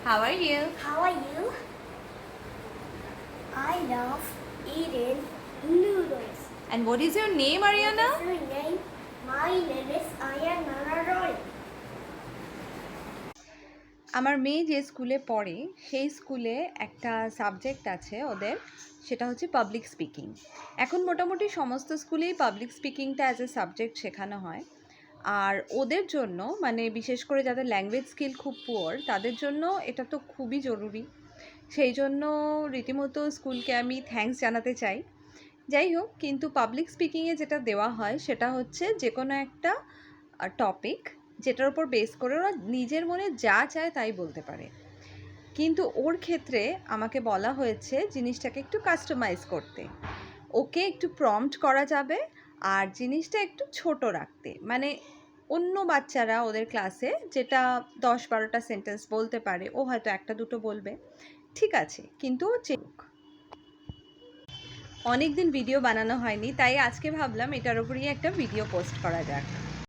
How are you? How are you? I love eating noodles. And what is your name, Ariana? What is your name? My name is Ariana Roy. আমার মেয়ে যে স্কুলে পড়ে সেই স্কুলে একটা subject আছে ওদের, সেটা হচ্ছে পাবলিক স্পিকিং। এখন মোটামুটি সমস্ত স্কুলেই পাবলিক স্পিকিংটা অ্যাজ এ সাবজেক্ট শেখানো হয়। আর ওদের জন্য মানে বিশেষ করে যাদের ল্যাঙ্গুয়েজ স্কিল খুব পুয়ার তাদের জন্য এটা তো খুবই জরুরি। সেই জন্য রীতিমতো স্কুলকে আমি থ্যাঙ্কস জানাতে চাই। যাই হোক, কিন্তু পাবলিক স্পিকিংয়ে যেটা দেওয়া হয় সেটা হচ্ছে যে কোনো একটা টপিক যেটার উপর বেস করে ওরা নিজের মনে যা চায় তাই বলতে পারে। কিন্তু ওর ক্ষেত্রে আমাকে বলা হয়েছে জিনিসটাকে একটু কাস্টমাইজ করতে। ওকে একটু প্রম্পট করা যাবে আর জিনিসটা একটু ছোট রাখতে, মানে অন্য বাচ্চারা ওদের ক্লাসে যেটা 10-12টা সেন্টেন্স বলতে পারে ও হয়তো একটা দুটো বলবে, ঠিক আছে, কিন্তু ও অনেক দিন ভিডিও বানানো হয়নি, তাই আজকে ভাবলাম এটার উপরই একটা ভিডিও পোস্ট করা যাক।